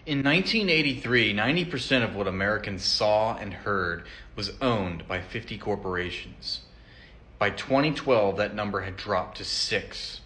In 1983, 90% of what Americans saw and heard was owned by 50 corporations. By 2012, that number had dropped to six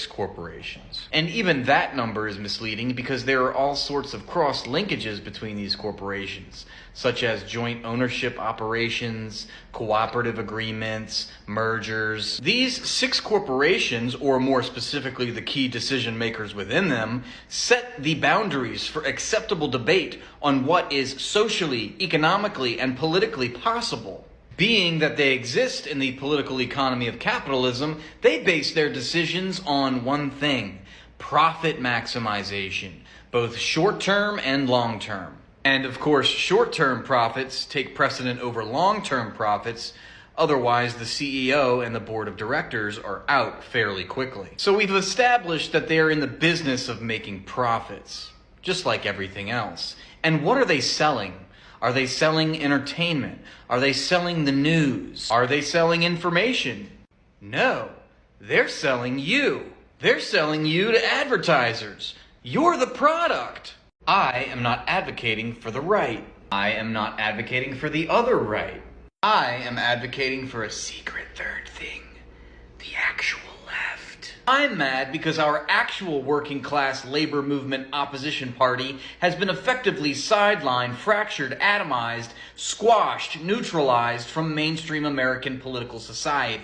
corporations. And even that number is misleading because there are all sorts of cross-linkages between these corporations, such as joint ownership operations, cooperative agreements, mergers. These six corporations, or more specifically the key decision makers within them, set the boundaries for acceptable debate on what is socially, economically, and politically possible. Being that they exist in the political economy of capitalism, they base their decisions on one thing: profit maximization, both short-term and long-term. And of course, short-term profits take precedent over long-term profits. Otherwise, the CEO and the board of directors are out fairly quickly. So we've established that they are in the business of making profits, just like everything else. And what are they selling? Are they selling entertainment? Are they selling the news? Are they selling information? No, they're selling you. They're selling you to advertisers. You're the product. I am not advocating for the right. I am not advocating for the other right. I am advocating for a secret third thing: the actual left. I'm mad because our actual working class labor movement opposition party has been effectively sidelined, fractured, atomized, squashed, neutralized from mainstream American political society.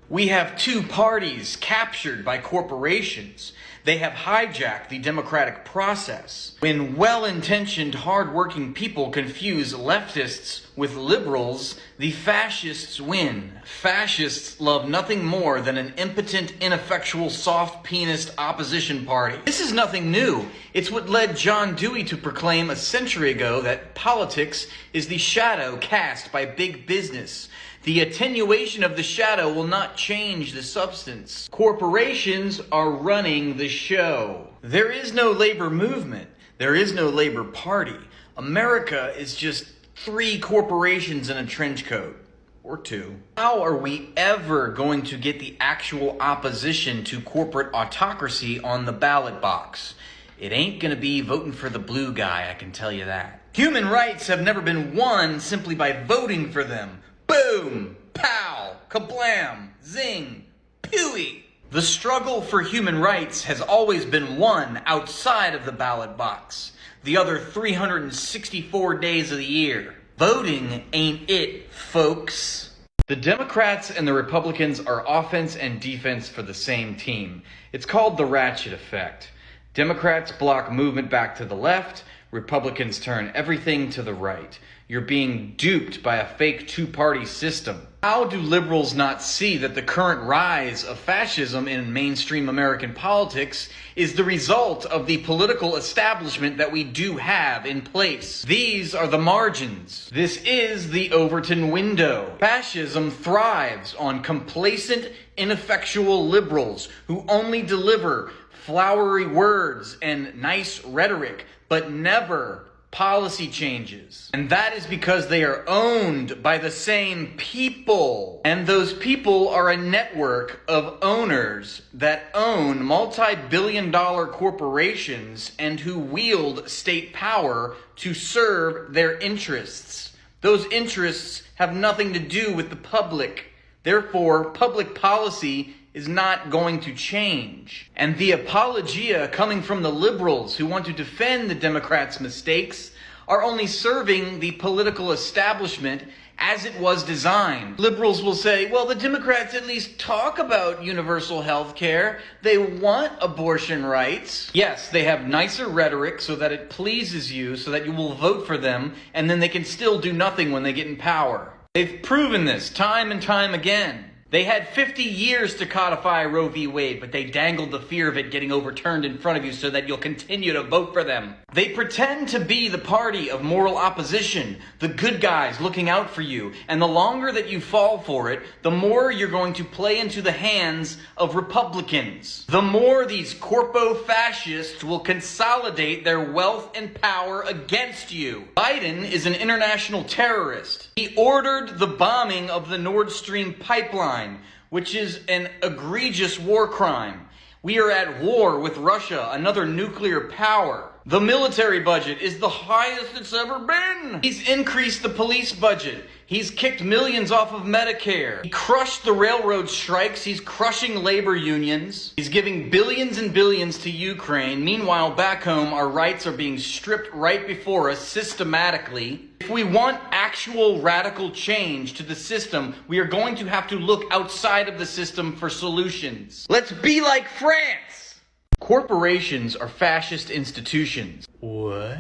We have two parties captured by corporations. They have hijacked the democratic process. When well-intentioned, hard-working people confuse leftists with liberals, the fascists win. Fascists love nothing more than an impotent, ineffectual, soft-penised opposition party. This is nothing new. It's what led John Dewey to proclaim a century ago that politics is the shadow cast by big business. The attenuation of the shadow will not change the substance. Corporations are running the show. There is no labor movement. There is no labor party. America is just 3 corporations in a trench coat. Or 2. How are we ever going to get the actual opposition to corporate autocracy on the ballot box? It ain't gonna be voting for the blue guy, I can tell you that. Human rights have never been won simply by voting for them. Boom! Pow! Kablam! Zing! Pewee! The struggle for human rights has always been won outside of the ballot box, the other 364 days of the year. Voting ain't it, folks. The Democrats and the Republicans are offense and defense for the same team. It's called the ratchet effect. Democrats block movement back to the left. Republicans turn everything to the right. You're being duped by a fake two-party system. How do liberals not see that the current rise of fascism in mainstream American politics is the result of the political establishment that we do have in place? These are the margins. This is the Overton window. Fascism thrives on complacent, ineffectual liberals who only deliver flowery words and nice rhetoric, but never policy changes. And that is because they are owned by the same people. And those people are a network of owners that own multi-billion-dollar corporations and who wield state power to serve their interests. Those interests have nothing to do with the public. Therefore, public policy is not going to change. And the apologia coming from the liberals who want to defend the Democrats' mistakes are only serving the political establishment as it was designed. Liberals will say, well, the Democrats at least talk about universal health care. They want abortion rights. Yes, they have nicer rhetoric so that it pleases you, so that you will vote for them, and then they can still do nothing when they get in power. They've proven this time and time again. They had 50 years to codify Roe v. Wade, but they dangled the fear of it getting overturned in front of you so that you'll continue to vote for them. They pretend to be the party of moral opposition, the good guys looking out for you, and the longer that you fall for it, the more you're going to play into the hands of Republicans. The more these corpo-fascists will consolidate their wealth and power against you. Biden is an international terrorist. He ordered the bombing of the Nord Stream pipeline, which is an egregious war crime. We are at war with Russia, another nuclear power. The military budget is the highest it's ever been. He's increased the police budget. He's kicked millions off of Medicare. He crushed the railroad strikes. He's crushing labor unions. He's giving billions and billions to Ukraine. Meanwhile, back home, our rights are being stripped right before us systematically. If we want actual radical change to the system, we are going to have to look outside of the system for solutions. Let's be like France! Corporations are fascist institutions. What?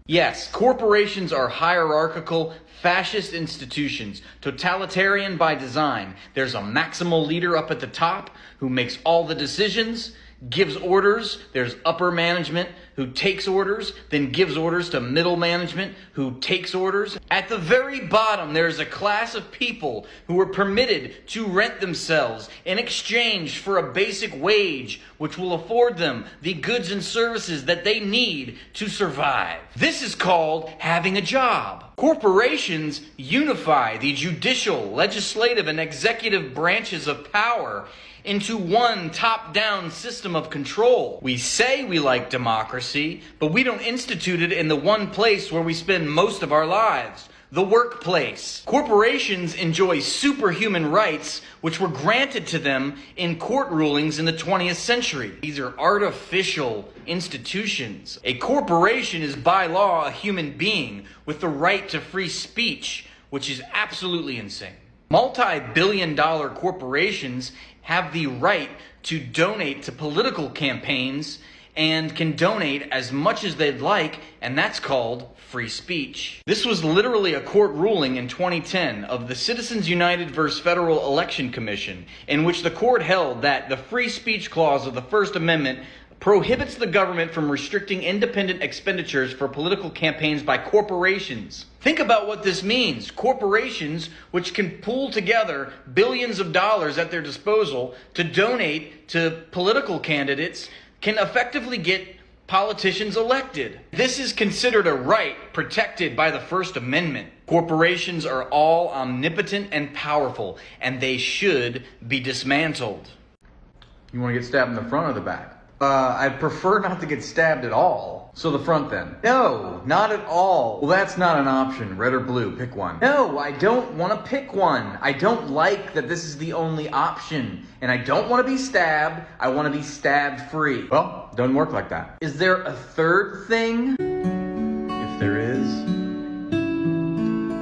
Yes, corporations are hierarchical, fascist institutions, totalitarian by design. There's a maximal leader up at the top who makes all the decisions, gives orders. There's upper management who takes orders, then gives orders to middle management who takes orders. At the very bottom, there's a class of people who are permitted to rent themselves in exchange for a basic wage, which will afford them the goods and services that they need to survive. This is called having a job. Corporations unify the judicial, legislative, and executive branches of power into one top-down system of control. We say we like democracy, but we don't institute it in the one place where we spend most of our lives, the workplace. Corporations enjoy superhuman rights which were granted to them in court rulings in the 20th century. These are artificial institutions. A corporation is by law a human being with the right to free speech, which is absolutely insane. Multi-billion-dollar corporations have the right to donate to political campaigns and can donate as much as they'd like, and that's called free speech. This was literally a court ruling in 2010 of the Citizens United versus Federal Election Commission, in which the court held that the free speech clause of the First Amendment prohibits the government from restricting independent expenditures for political campaigns by corporations. Think about what this means. Corporations, which can pool together billions of dollars at their disposal to donate to political candidates, can effectively get politicians elected. This is considered a right protected by the First Amendment. Corporations are all omnipotent and powerful, and they should be dismantled. You want to get stabbed in the front or the back? I'd prefer not to get stabbed at all. So the front then? No, not at all. Well, that's not an option. Red or blue, pick one. No, I don't want to pick one. I don't like that this is the only option. And I don't want to be stabbed. I want to be stabbed free. Well, doesn't work like that. Is there a third thing? If there is,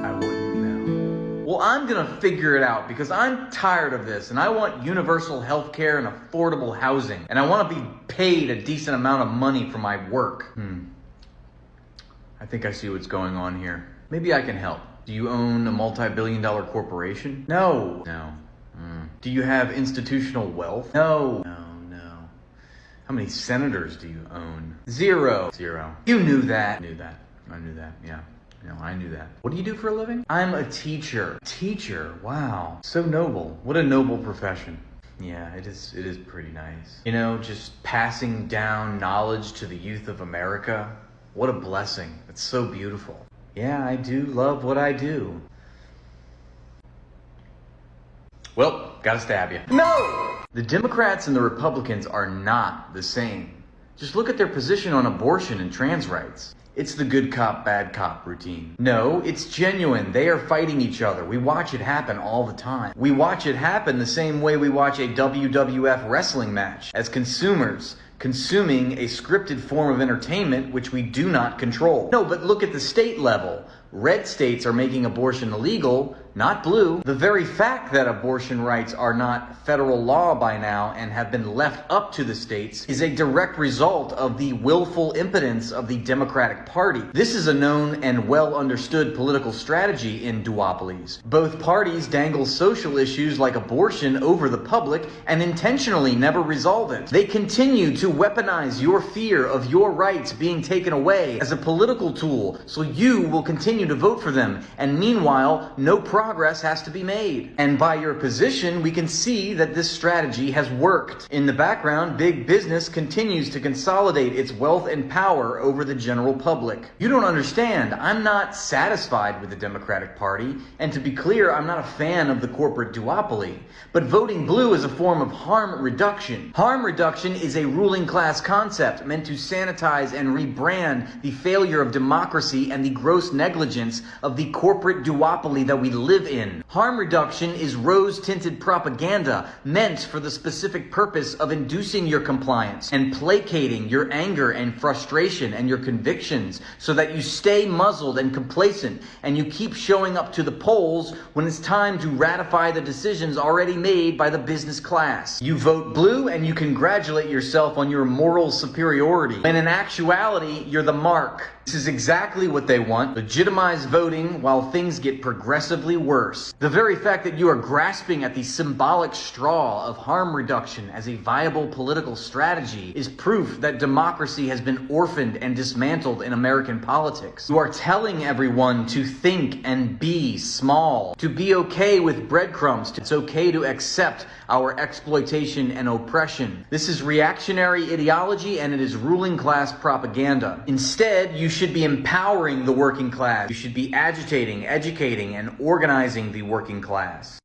I wouldn't know. Well, I'm gonna figure it out because I'm tired of this and I want universal health care and affordable housing. And I want to be paid a decent amount of money for my work. I think I see what's going on here. Maybe I can help. Do you own a multi-billion-dollar corporation? No. No. Do you have institutional wealth? No. No. How many senators do you own? Zero. You knew that. I knew that, yeah. No, I knew that. What do you do for a living? I'm a teacher. Teacher? Wow. So noble. What a noble profession. Yeah, it is pretty nice. You know, just passing down knowledge to the youth of America. What a blessing. It's so beautiful. Yeah, I do love what I do. Well, gotta stab you. No! The Democrats and the Republicans are not the same. Just look at their position on abortion and trans rights. It's the good cop, bad cop routine. No, it's genuine. They are fighting each other. We watch it happen all the time. We watch it happen the same way we watch a WWF wrestling match. As consumers, consuming a scripted form of entertainment which we do not control. No, but look at the state level. Red states are making abortion illegal, not blue. The very fact that abortion rights are not federal law by now and have been left up to the states is a direct result of the willful impotence of the Democratic Party. This is a known and well understood political strategy in duopolies. Both parties dangle social issues like abortion over the public and intentionally never resolve it. They continue to weaponize your fear of your rights being taken away as a political tool, so you will continue continue to vote for them, and meanwhile, no progress has to be made. And by your position, we can see that this strategy has worked. In the background, big business continues to consolidate its wealth and power over the general public. You don't understand. I'm not satisfied with the Democratic Party, and to be clear, I'm not a fan of the corporate duopoly. But voting blue is a form of harm reduction. Harm reduction is a ruling class concept meant to sanitize and rebrand the failure of democracy and the gross negligence of the corporate duopoly that we live in. Harm reduction is rose-tinted propaganda meant for the specific purpose of inducing your compliance and placating your anger and frustration and your convictions so that you stay muzzled and complacent and you keep showing up to the polls when it's time to ratify the decisions already made by the business class. You vote blue and you congratulate yourself on your moral superiority, when in actuality, you're the mark. This is exactly what they want: legitimize voting while things get progressively worse. The very fact that you are grasping at the symbolic straw of harm reduction as a viable political strategy is proof that democracy has been orphaned and dismantled in American politics. You are telling everyone to think and be small, to be okay with breadcrumbs. It's okay to accept our exploitation and oppression. This is reactionary ideology and it is ruling class propaganda. Instead, you should be empowering the working class. You should be agitating, educating, and organizing the working class.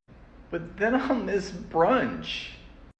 But then I'll miss brunch.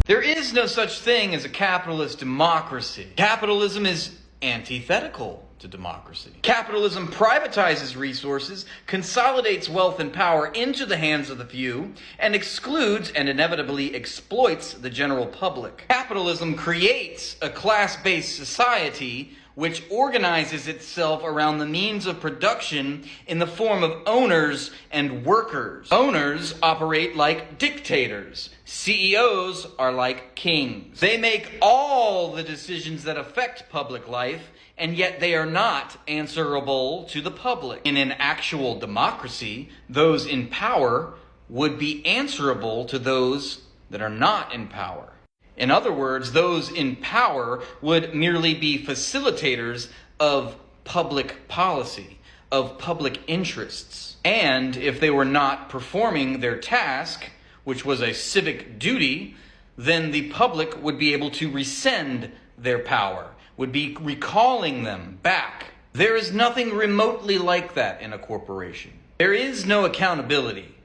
There is no such thing as a capitalist democracy. Capitalism is antithetical to democracy. Capitalism privatizes resources, consolidates wealth and power into the hands of the few, and excludes and inevitably exploits the general public. Capitalism creates a class-based society which organizes itself around the means of production in the form of owners and workers. Owners operate like dictators. CEOs are like kings. They make all the decisions that affect public life, and yet they are not answerable to the public. In an actual democracy, those in power would be answerable to those that are not in power. In other words, those in power would merely be facilitators of public policy, of public interests. And if they were not performing their task, which was a civic duty, then the public would be able to rescind their power, would be recalling them back. There is nothing remotely like that in a corporation. There is no accountability.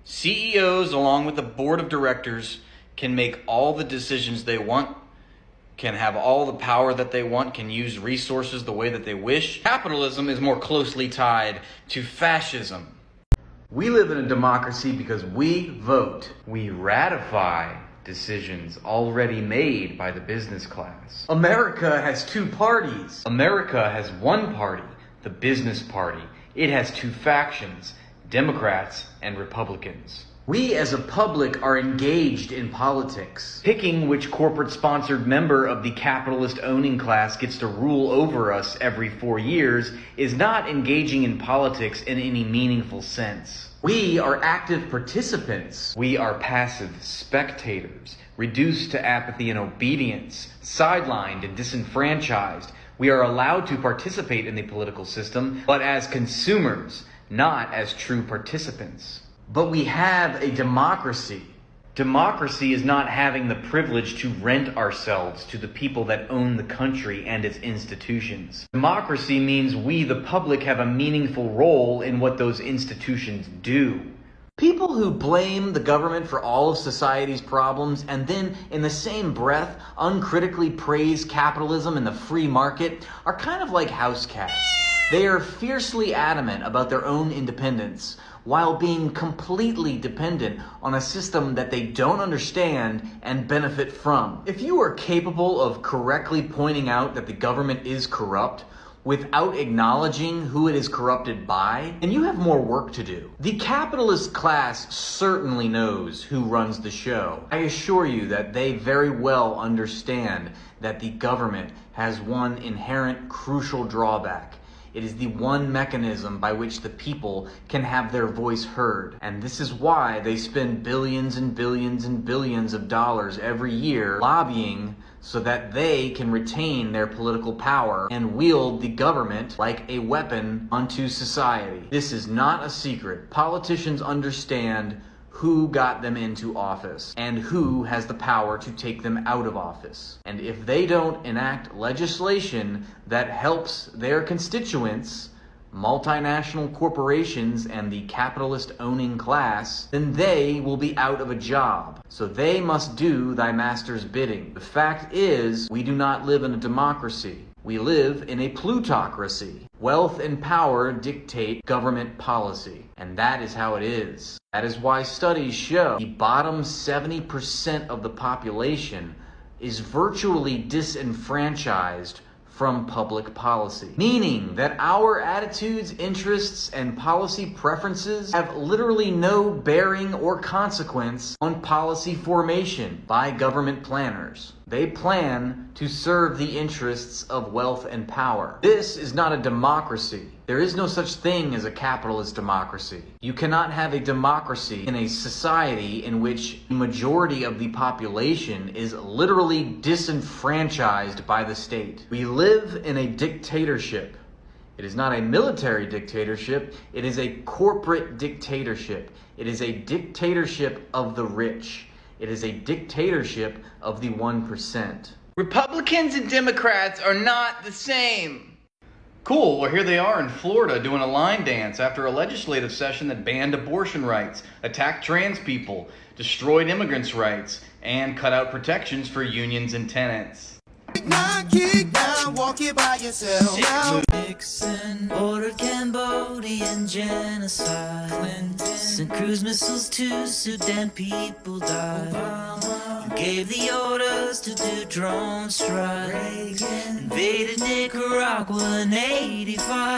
CEOs, along with the board of directors, can make all the decisions they want, can have all the power that they want, can use resources the way that they wish. Capitalism is more closely tied to fascism. We live in a democracy because we vote. We ratify decisions already made by the business class. America has two parties. America has one party, the business party. It has two factions, Democrats and Republicans. We as a public are engaged in politics. Picking which corporate-sponsored member of the capitalist owning class gets to rule over us every 4 years is not engaging in politics in any meaningful sense. We are active participants. We are passive spectators, reduced to apathy and obedience, sidelined and disenfranchised. We are allowed to participate in the political system, but as consumers, not as true participants. But we have a democracy. Democracy is not having the privilege to rent ourselves to the people that own the country and its institutions. Democracy means we, the public, have a meaningful role in what those institutions do. People who blame the government for all of society's problems and then, in the same breath, uncritically praise capitalism and the free market are kind of like house cats. They are fiercely adamant about their own independence, while being completely dependent on a system that they don't understand and benefit from. If you are capable of correctly pointing out that the government is corrupt without acknowledging who it is corrupted by, then you have more work to do. The capitalist class certainly knows who runs the show. I assure you that they very well understand that the government has one inherent crucial drawback. It is the one mechanism by which the people can have their voice heard. And this is why they spend billions and billions and billions of dollars every year lobbying so that they can retain their political power and wield the government like a weapon unto society. This is not a secret. Politicians understand who got them into office and who has the power to take them out of office. And if they don't enact legislation that helps their constituents, multinational corporations and the capitalist owning class, then they will be out of a job. So they must do thy master's bidding. The fact is, we do not live in a democracy. We live in a plutocracy. Wealth and power dictate government policy, and that is how it is. That is why studies show the bottom 70% of the population is virtually disenfranchised from public policy, meaning that our attitudes, interests, and policy preferences have literally no bearing or consequence on policy formation by government planners. They plan to serve the interests of wealth and power. This is not a democracy. There is no such thing as a capitalist democracy. You cannot have a democracy in a society in which the majority of the population is literally disenfranchised by the state. We live in a dictatorship. It is not a military dictatorship. It is a corporate dictatorship. It is a dictatorship of the rich. It is a dictatorship of the 1%. Republicans and Democrats are not the same. Cool, well here they are in Florida doing a line dance after a legislative session that banned abortion rights, attacked trans people, destroyed immigrants' rights, and cut out protections for unions and tenants. Kick down, walk it by yourself now. Nixon ordered Cambodian genocide. Clinton sent cruise missiles to Sudan, people died. Obama gave the orders to do drone strikes. Reagan invaded Nicaragua in '85.